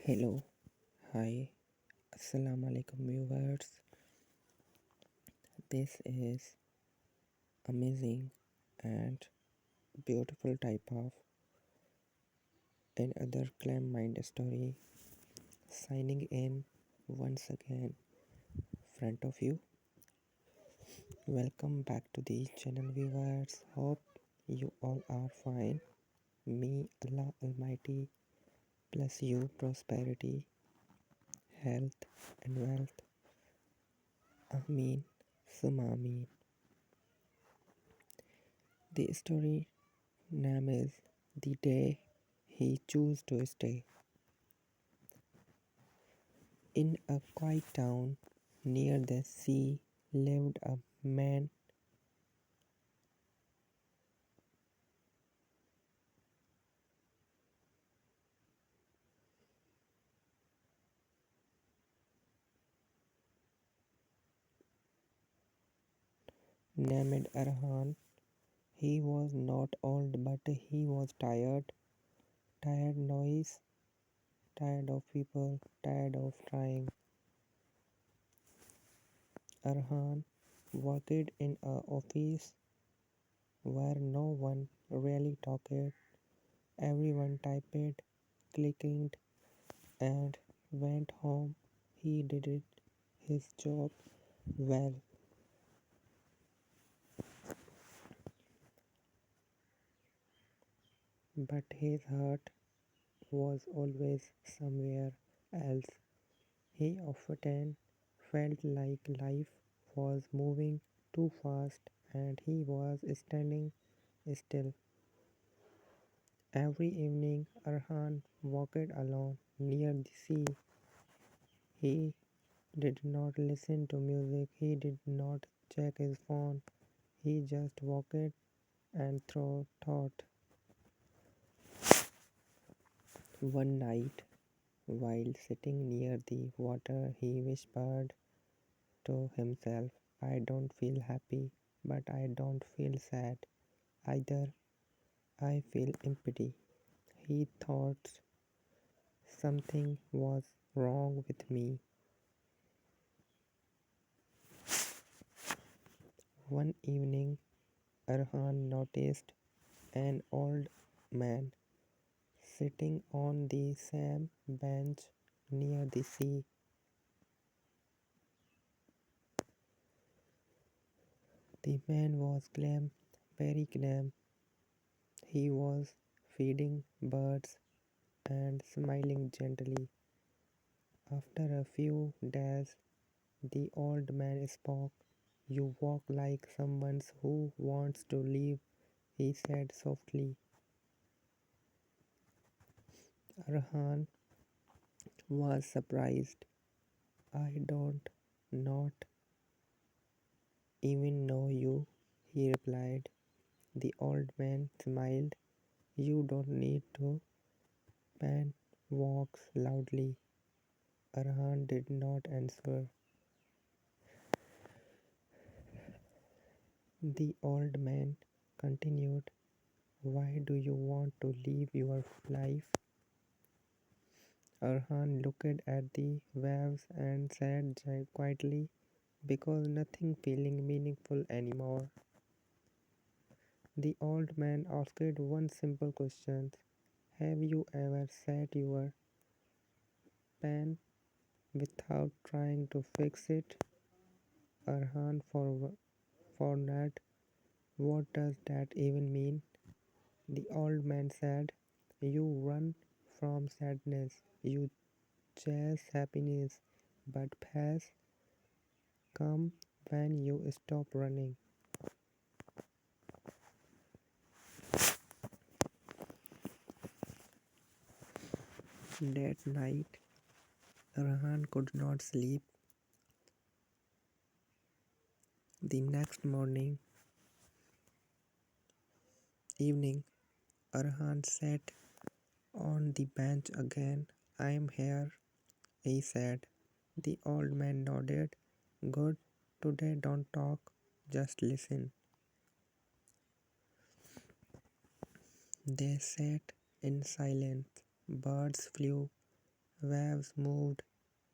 Hello, hi, Assalamu alaikum viewers. This is amazing and beautiful type of another Clam Mind story signing in once again front of you. Welcome back to the channel viewers. Hope you all are fine. Me Allah Almighty bless you prosperity, health and wealth. Ameen Summa Ameen. The story name is The Day He Chose to Stay. In a quiet town near the sea lived a man named Arhan. He was not old, but he was tired. Tired noise, tired of people, tired of trying. Arhan worked in a office where no one really talked. Everyone typed, clicked, and went home. He did it, his job well, but his heart was always somewhere else. He often felt like life was moving too fast and he was standing still. Every evening, Arhan walked alone near the sea. He did not listen to music, he did not check his phone, he just walked and thought. One night, while sitting near the water, he whispered to himself, I don't feel happy, but I don't feel sad either. I feel empty. He thought something was wrong with me. One evening, Arhan noticed an old man sitting on the same bench near the sea. The man was Clam, very Clam. He was feeding birds and smiling gently. After a few days, the old man spoke. You walk like someone who wants to leave, he said softly. Arhan was surprised. I don't not even know you, he replied. The old man smiled. You don't need to pan walks loudly. Arhan did not answer. The old man continued, why do you want to live your life? Arhan looked at the waves and said quietly, because nothing feeling meaningful anymore. The old man asked one simple question. Have you ever set your pen without trying to fix it? Arhan forgot. What does that even mean? The old man said, you run from sadness, you chase happiness, but peace comes when you stop running. That night, Arhan could not sleep. The next evening, Arhan sat on the bench again. I am here, he said. The old man nodded. Good, today don't talk, just listen. They sat in silence. Birds flew, Waves moved,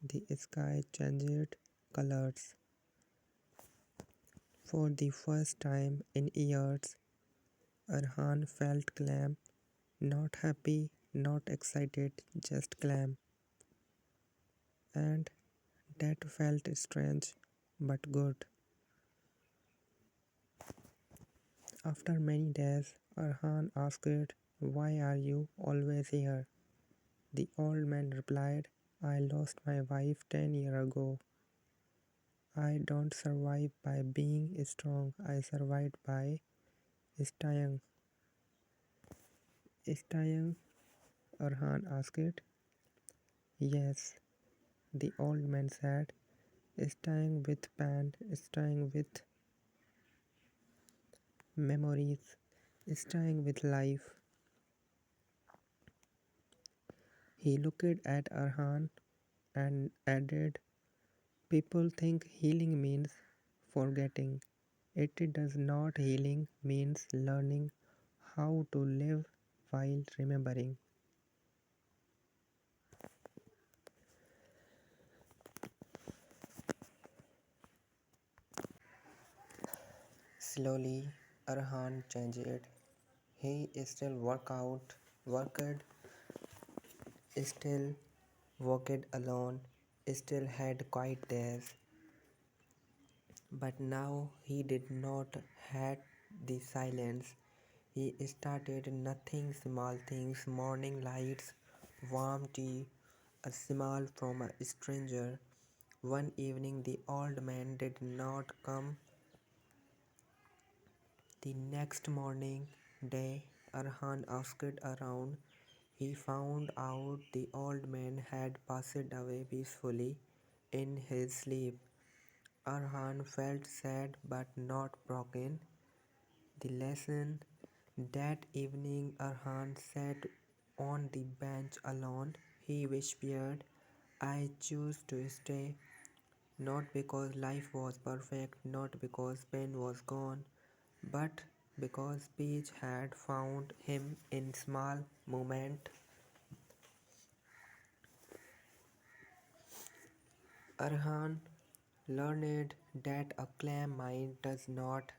the sky changed colors. For the first time in years, Arhan felt calm, not happy, not excited, just calm. And that felt strange but good. After many days, Arhan asked, "Why are you always here?" The old man replied, "I lost my wife 10 years ago. I don't survive by being strong, I survived by staying." Staying? Arhan asked. Yes, the old man said, staying with pain, staying with memories, staying with life. He looked at Arhan and added, "People think healing means forgetting. It does not. Healing means learning how to live while remembering." Slowly, Arhan changed. He still worked, still walked alone, still had quiet days. But now he did not hate the silence. He started nothing small things, morning lights, warm tea, a smile from a stranger. One evening the old man did not come. The next morning, day, Arhan asked around. He found out the old man had passed away peacefully in his sleep. Arhan felt sad but not broken. The lesson that evening, Arhan sat on the bench alone. He whispered, "I choose to stay, not because life was perfect, not because pain was gone, but because peace had found him in small moments." Arhan learned that a calm mind does not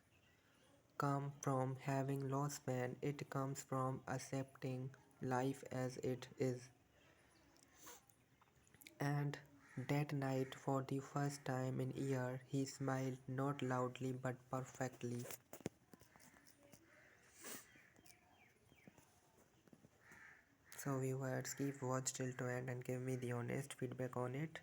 come from having lost pain, it comes from accepting life as it is. And that night, for the first time in years, he smiled not loudly but perfectly. So viewers, keep watch till to end and give me the honest feedback on it.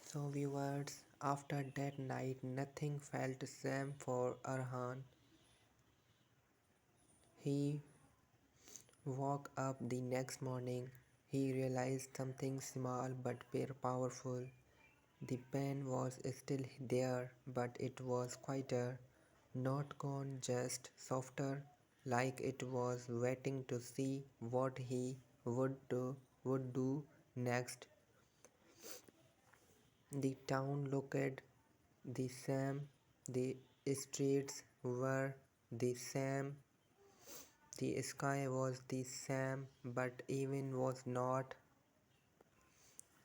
So viewers, after that night nothing felt the same for Arhan. He woke up the next morning. He realized something small but very powerful. The pain was still there, but it was quieter, not gone, just softer, like it was waiting to see what he would do next. The town looked the same, the streets were the same, the sky was the same, but even was not.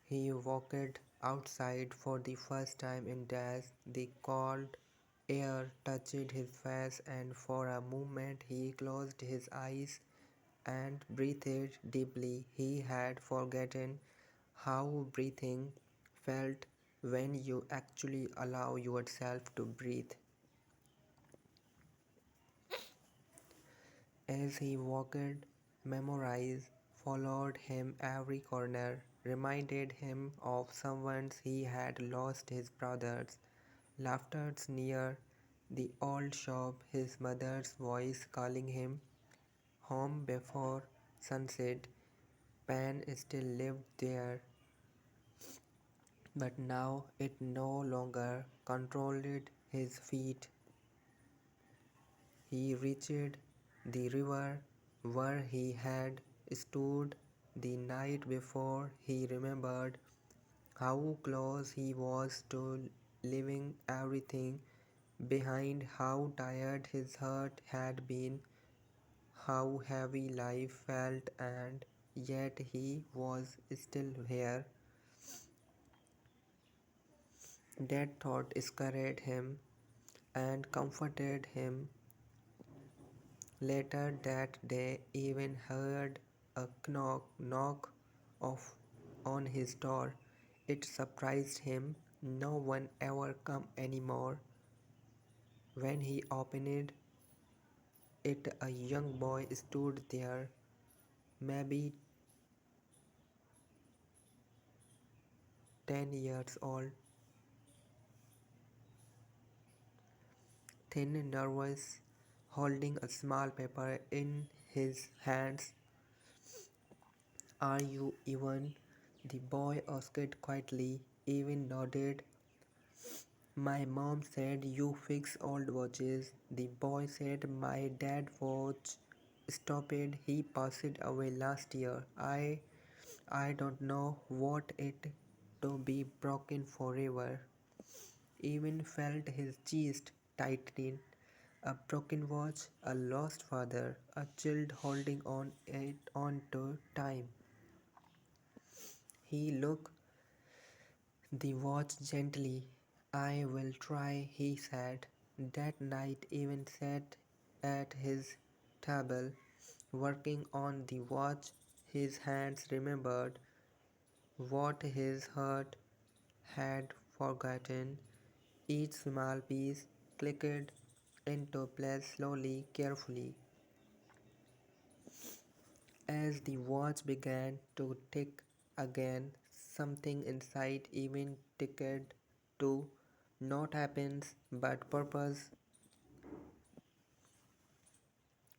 He walked outside for the first time in days. The cold air touched his face, and for a moment he closed his eyes and breathed deeply. He had forgotten how breathing felt when you actually allow yourself to breathe. As he walked, memories followed him every corner, reminded him of someone he had lost, his brothers. Laughter's near the old shop, his mother's voice calling him home before sunset. Pan still lived there, but now it no longer controlled his feet. He reached the river where he had stood the night before. He remembered how close he was to leaving everything behind, how tired his heart had been, how heavy life felt, and yet he was still here. That thought scared him and comforted him. Later that day even heard a knock of on his door. It surprised him. No one ever come anymore. When he opened it, a young boy stood there, maybe 10 years old, thin, nervous, holding a small paper in his hands. Are you Evan? The boy asked quietly. Evan nodded. My mom said you fix old watches. The boy said my dad watch stopped. He passed away last year. I don't know what it to be broken forever. Even felt his chest tighten. A broken watch, a lost father, a child holding on to time. He looked the watch gently. I will try, he said. That night even sat at his table, working on the watch. His hands remembered what his heart had forgotten. Each small piece clicked into place slowly, carefully. As the watch began to tick again, something inside even ticked too. Not happens, but purpose.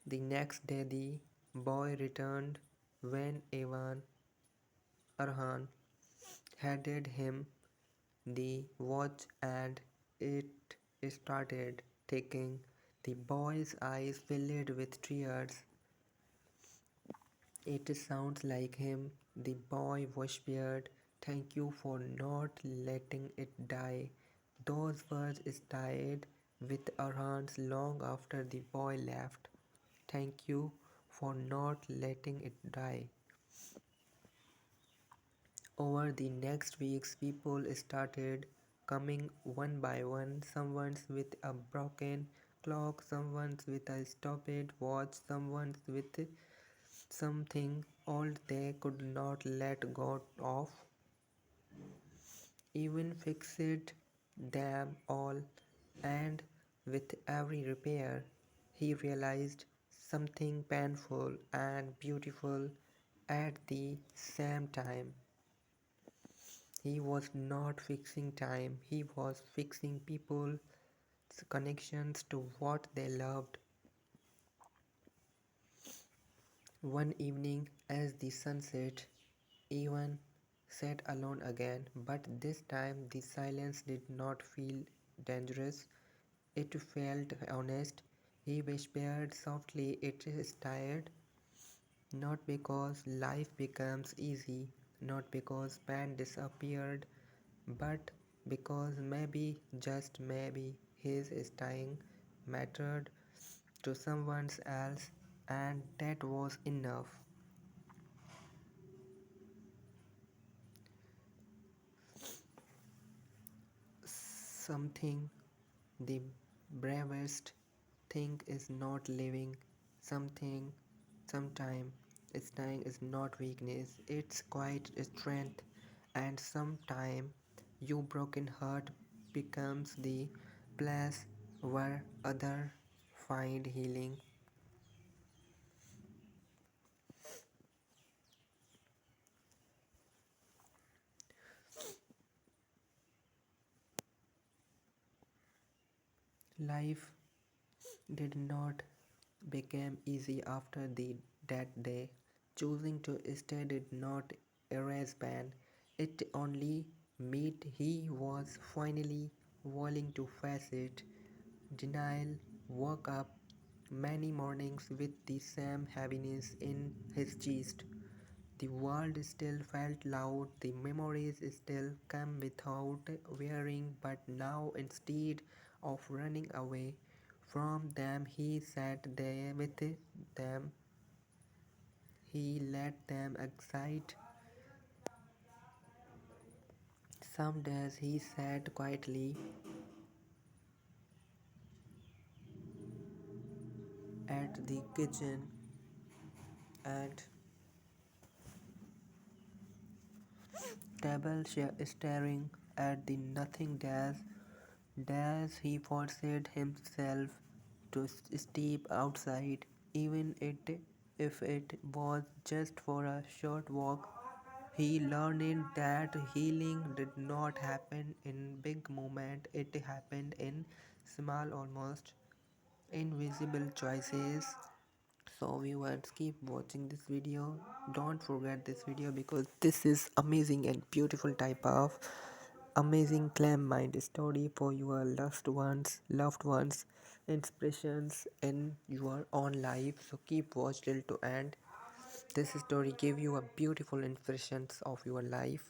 The next day the boy returned when Ivan Arhan handed him the watch and it started ticking. The boy's eyes filled with tears. It sounds like him, the boy whispered. Thank you for not letting it die. Those words stayed with Arhan's long after the boy left. Thank you for not letting it die. Over the next weeks, people started coming one by one. Someone's with a broken clock, someone's with a stopped watch, someone's with something old they could not let go of. Even fixed them all, and with every repair, he realized something painful and beautiful at the same time. He was not fixing time, he was fixing people's connections to what they loved. One evening, as the sun set, Evan sat alone again, but this time the silence did not feel dangerous. It felt honest. He whispered softly, "It is tired." Not because life becomes easy, not because pain disappeared, but because maybe, just maybe, his staying mattered to someone else, and that was enough. Something the bravest thing is not living. Something, sometime, staying is not weakness, it's quite strength, and sometime your broken heart becomes the place where other find healing. Life did not become easy after that day. Choosing to stay did not erase pain. It only meant he was finally willing to face it. Denial woke up many mornings with the same heaviness in his chest. The world still felt loud, the memories still came without wearing, but now instead of running away from them, he sat there with them. He let them excite. Some days he sat quietly at the kitchen and table staring at the nothing days. Days he forced himself to step outside, even if it was just for a short walk. He learned that healing did not happen in big moments, it happened in small, almost invisible choices. So viewers, keep watching this video. Don't forget this video because this is amazing and beautiful type of amazing clam mind story for your loved ones, inspirations in your own life. So keep watch till to end. This story give you a beautiful impressions of your life.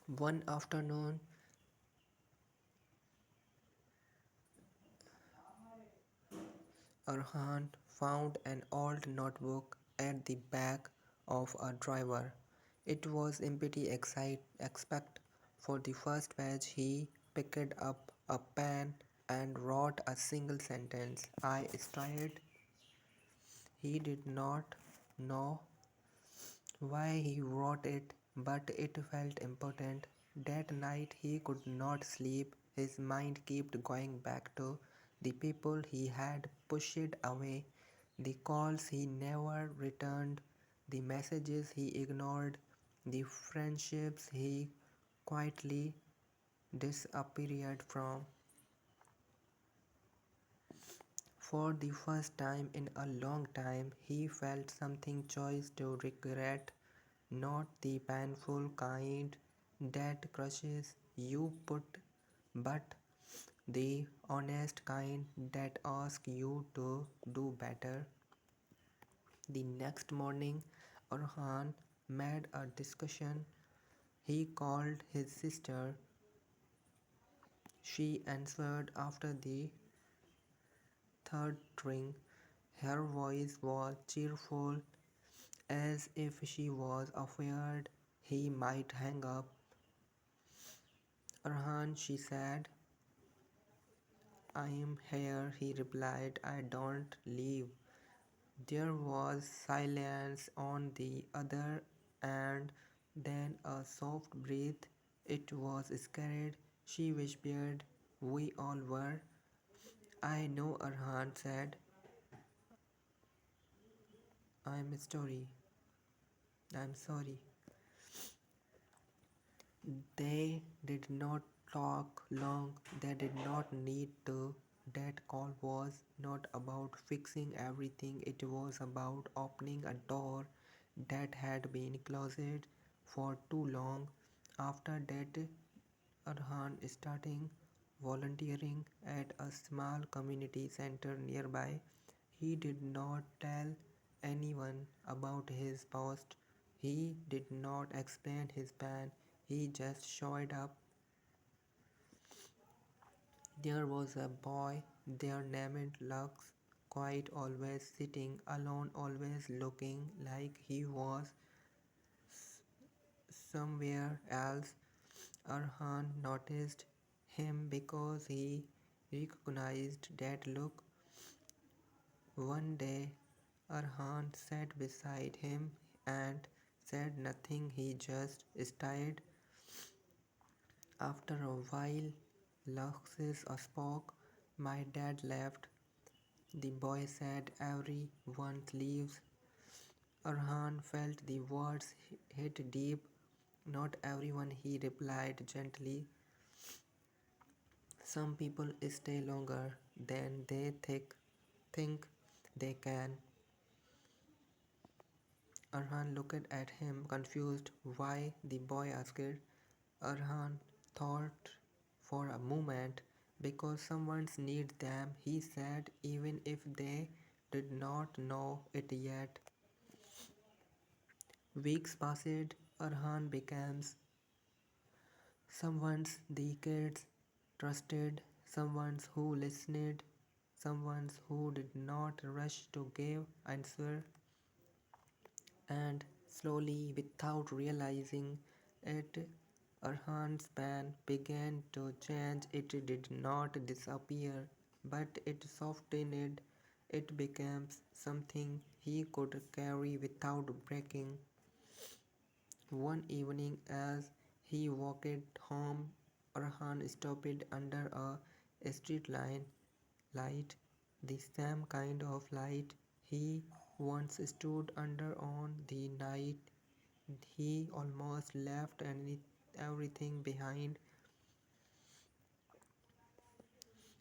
One afternoon, Arhan found an old notebook at the back of a drawer. It was empty except for the first page. He picked up a pen and wrote a single sentence. I started. He did not know why he wrote it, but it felt important. That night he could not sleep. His mind kept going back to the people he had pushed away, the calls he never returned, the messages he ignored, the friendships he quietly disappeared from. For the first time in a long time, he felt something choice to regret, not the painful kind that crushes you but the honest kind that asks you to do better. The next morning, Orhan made a discussion. He called his sister. She answered after the third ring. Her voice was cheerful, as if she was afraid he might hang up. Arhan, she said. I am here, he replied. I don't leave. There was silence on the other end, then a soft breath. It was scared. She whispered, we all were. I know, Arhan said. I'm sorry. I'm sorry. They did not talk long, they did not need to. That call was not about fixing everything, it was about opening a door that had been closed for too long. After that, Arhan starting volunteering at a small community center nearby. He did not tell anyone about his past. He did not explain his plan. He just showed up. There was a boy there named Lux, quite always sitting alone, always looking like he was somewhere else. Arhan noticed him because he recognized that look. One day, Arhan sat beside him and said nothing, he just stared. After a while, Luxus spoke. My dad left. The boy said everyone leaves. Arhan felt the words hit deep. Not everyone, he replied gently. Some people stay longer than they think they can. Arhan looked at him, confused. Why? The boy asked. Arhan thought for a moment. Because someone needs them, he said, even if they did not know it yet. Weeks passed. Arhan becomes someone the kids trusted, someone who listened, someone who did not rush to give answer. And slowly, without realizing it, Arhan's pan began to change. It did not disappear, but it softened. It became something he could carry without breaking. One evening, as he walked home, Arhan stopped under a street light, the same kind of light he once stood under on the night he almost left everything behind.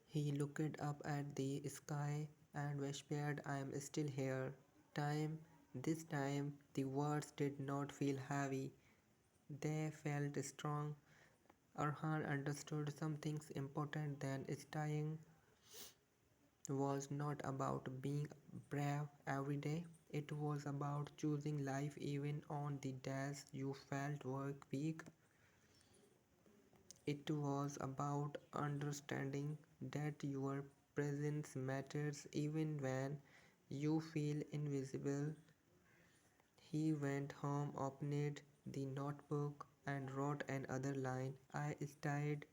He looked up at the sky and whispered, I am still here. Time, this time, the words did not feel heavy. They felt strong. Arhan understood something important then staying was not about being brave every day. It was about choosing life even on the days you felt weak. It was about understanding that your presence matters even when you feel invisible. He went home, opened the notebook, and wrote another line. I stayed,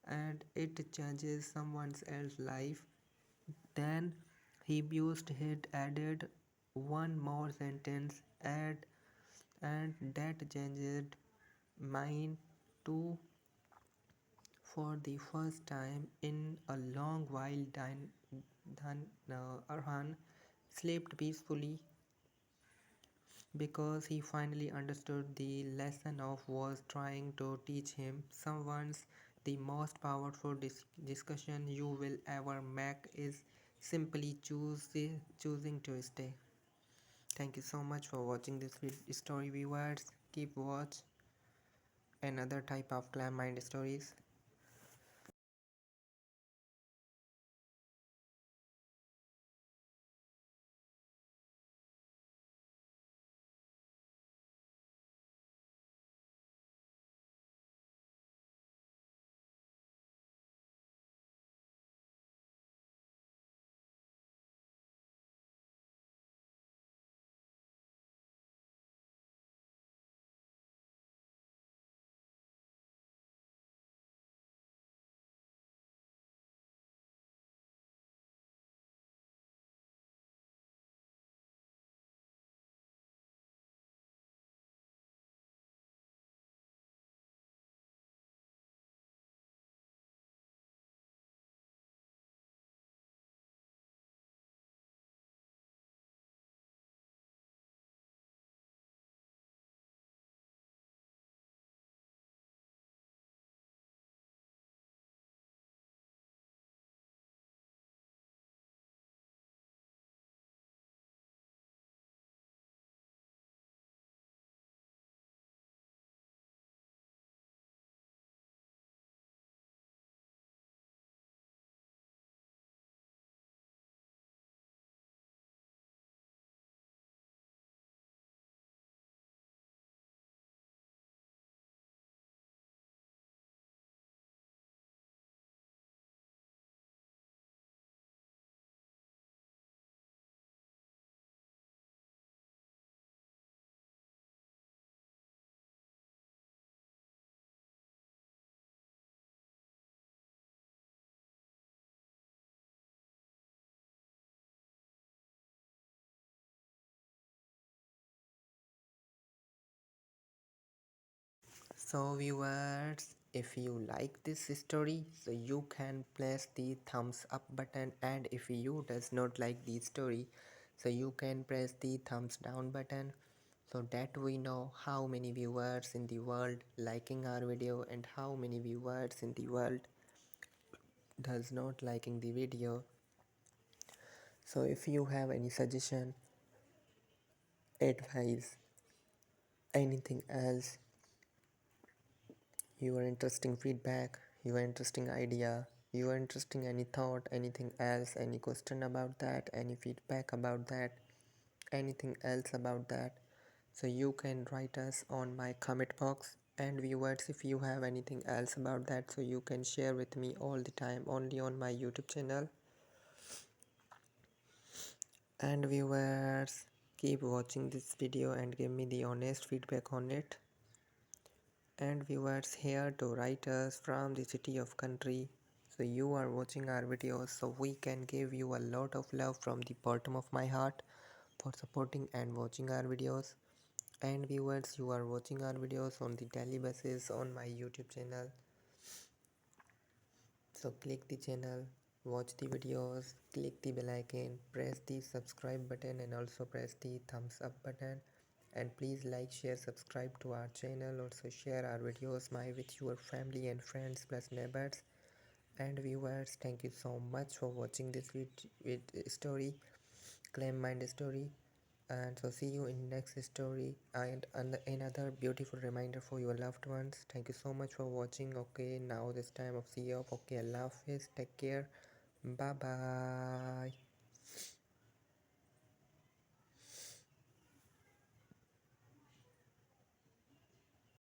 and it changes someone else's life. Then he used it, added one more sentence, and that changed mine too. For the first time in a long while, Arhan slept peacefully because he finally understood the lesson of was trying to teach him. Someone's the most powerful discussion you will ever make is simply choosing to stay. Thank you so much for watching this story, viewers. Keep watch another type of clam mind stories. So viewers, if you like this story, so you can press the thumbs up button, and if you does not like the story, so you can press the thumbs down button, so that we know how many viewers in the world liking our video and how many viewers in the world does not liking the video. So if you have any suggestion, advice, anything else, your interesting feedback, your interesting idea, your interesting any thought, anything else, any question about that, any feedback about that, anything else about that, so you can write us on my comment box. And viewers, if you have anything else about that, so you can share with me all the time only on my YouTube channel. And viewers, keep watching this video and give me the honest feedback on it. And viewers, here to write us from the city of country, so you are watching our videos, so we can give you a lot of love from the bottom of my heart for supporting and watching our videos. And viewers, you are watching our videos on the daily basis on my YouTube channel, so click the channel, watch the videos, click the bell icon, press the subscribe button, and also press the thumbs up button. And please like, share, subscribe to our channel. Also share our videos with your family and friends plus neighbors. And viewers, thank you so much for watching this story, Claim Mind story. And so see you in next story and another beautiful reminder for your loved ones. Thank you so much for watching. Okay, now this time of see you. Okay, Allah Hafiz, take care, bye bye.